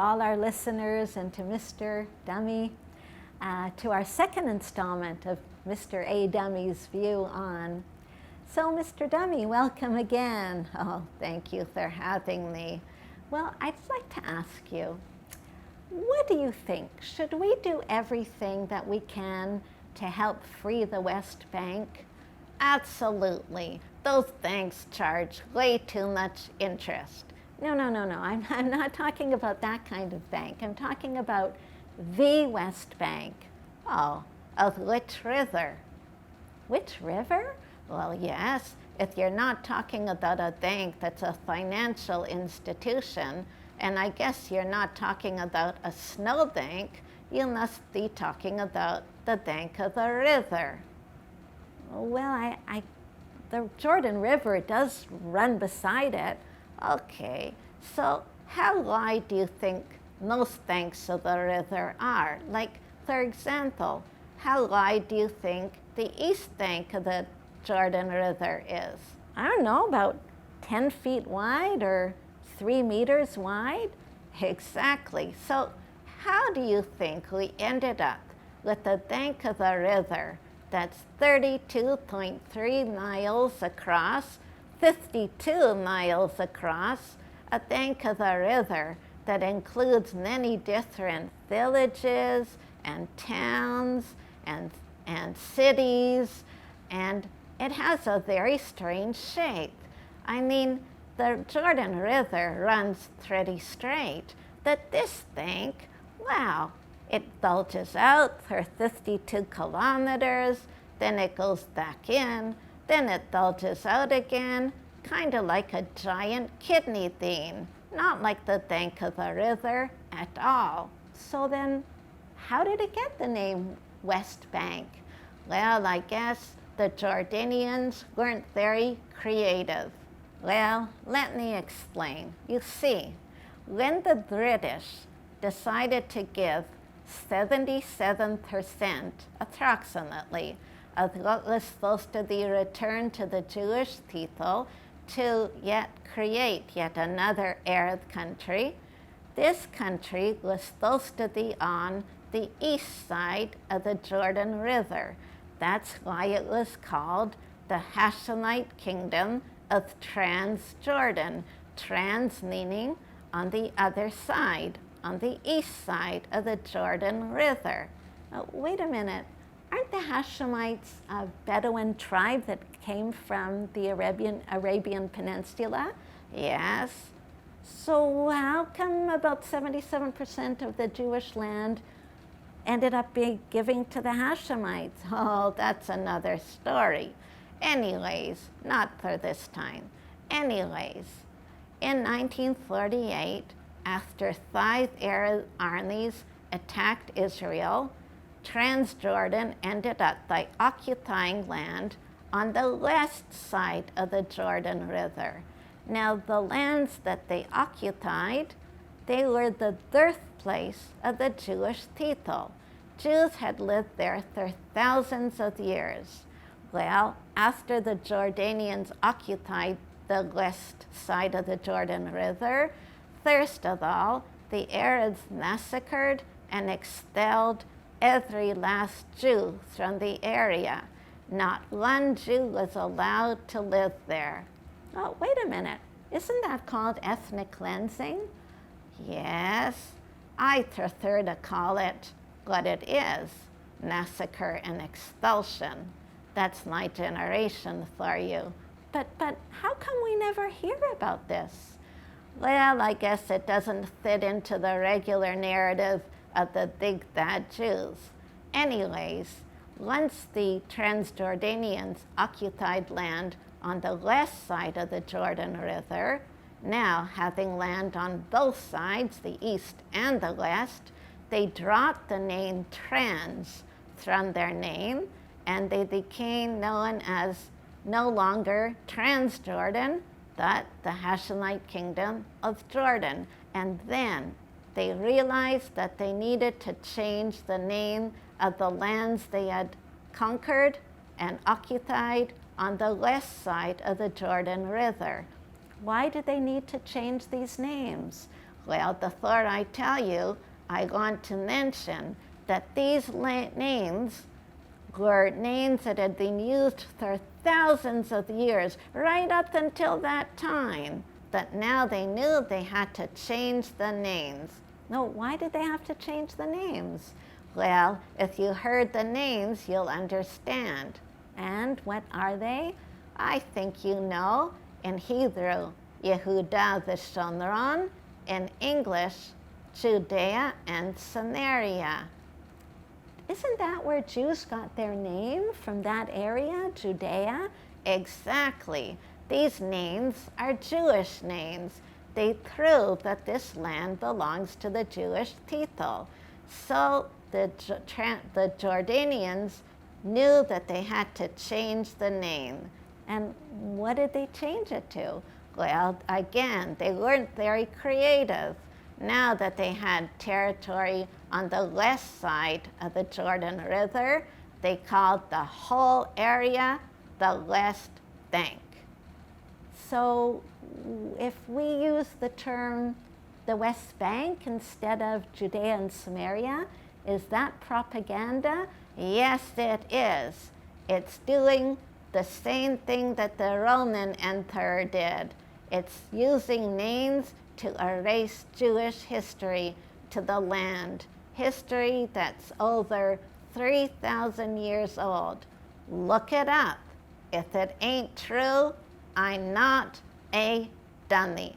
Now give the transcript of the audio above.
all our listeners and to Mr. Dummy, to our second installment of Mr. A. Dummy's View on. So, Mr. Dummy, welcome again. Oh, thank you for having me. Well, I'd like to ask you, what do you think? Should we do everything that we can to help free the West Bank? Absolutely. Those banks charge way too much interest. No. I'm not talking about that kind of bank. I'm talking about the West Bank. Oh, of which river? Which river? Well, yes. If you're not talking about a bank that's a financial institution, and I guess you're not talking about a snow bank, you must be talking about the bank of the river. Well, the Jordan River does run beside it. Okay, so how wide do you think most banks of the river are? Like, for example, how wide do you think the east bank of the Jordan River is? I don't know, about 10 feet wide or 3 meters wide? Exactly. So how do you think we ended up with a bank of the river that's 32.3 miles across, 52 miles across, a bank of the river that includes many different villages and towns and cities, and it has a very strange shape. I mean, the Jordan River runs pretty straight, but this bank, wow, it bulges out for 52 kilometers, then it goes back in, then it bulges out again, kind of like a giant kidney bean, not like the bank of the river at all. So then, how did it get the name West Bank? Well, I guess the Jordanians weren't very creative. Well, let me explain. You see, when the British decided to give 77% approximately of what was supposed to be returned to the Jewish people to create yet another Arab country, this country was supposed to be on the east side of the Jordan River. That's why it was called the Hashemite Kingdom of Transjordan. Trans meaning on the other side, on the east side of the Jordan River. Wait a minute. Aren't the Hashemites a Bedouin tribe that came from the Arabian Peninsula? Yes. So how come about 77% of the Jewish land ended up being given to the Hashemites? Oh, that's another story. Anyways, not for this time. Anyways, in 1948, after 5 Arab armies attacked Israel, Transjordan ended up by occupying land on the west side of the Jordan River. Now, the lands that they occupied, they were the birthplace of the Jewish people. Jews had lived there for thousands of years. Well, after the Jordanians occupied the west side of the Jordan River, first of all, the Arabs massacred and expelled every last Jew from the area. Not one Jew was allowed to live there. Oh, wait a minute. Isn't that called ethnic cleansing? Yes, I prefer to call it what it is, massacre and expulsion. That's my generation for you. But how come we never hear about this? Well, I guess it doesn't fit into the regular narrative of the big bad Jews. Anyways, once the Transjordanians occupied land on the west side of the Jordan River, now having land on both sides, the east and the west, they dropped the name Trans from their name, and they became known as no longer Transjordan, but the Hashemite Kingdom of Jordan. And then they realized that they needed to change the name of the lands they had conquered and occupied on the west side of the Jordan River. Why did they need to change these names? Well, before I tell you, I want to mention that these names were names that had been used for thousands of years, right up until that time. But now they knew they had to change the names. No, why did they have to change the names? Well, if you heard the names, you'll understand. And what are they? I think you know. In Hebrew, Yehuda v'Shomron. In English, Judea and Samaria. Isn't that where Jews got their name, from that area, Judea? Exactly. These names are Jewish names. They prove that this land belongs to the Jewish people. So the Jordanians knew that they had to change the name. And what did they change it to? Well, again, they weren't very creative. Now that they had territory on the west side of the Jordan River, they called the whole area the West Bank. So if we use the term the West Bank instead of Judea and Samaria, is that propaganda? Yes, it is. It's doing the same thing that the Roman Emperor did. It's using names to erase Jewish history to the land, history that's over 3,000 years old. Look it up. If it ain't true, I'm not a dummy.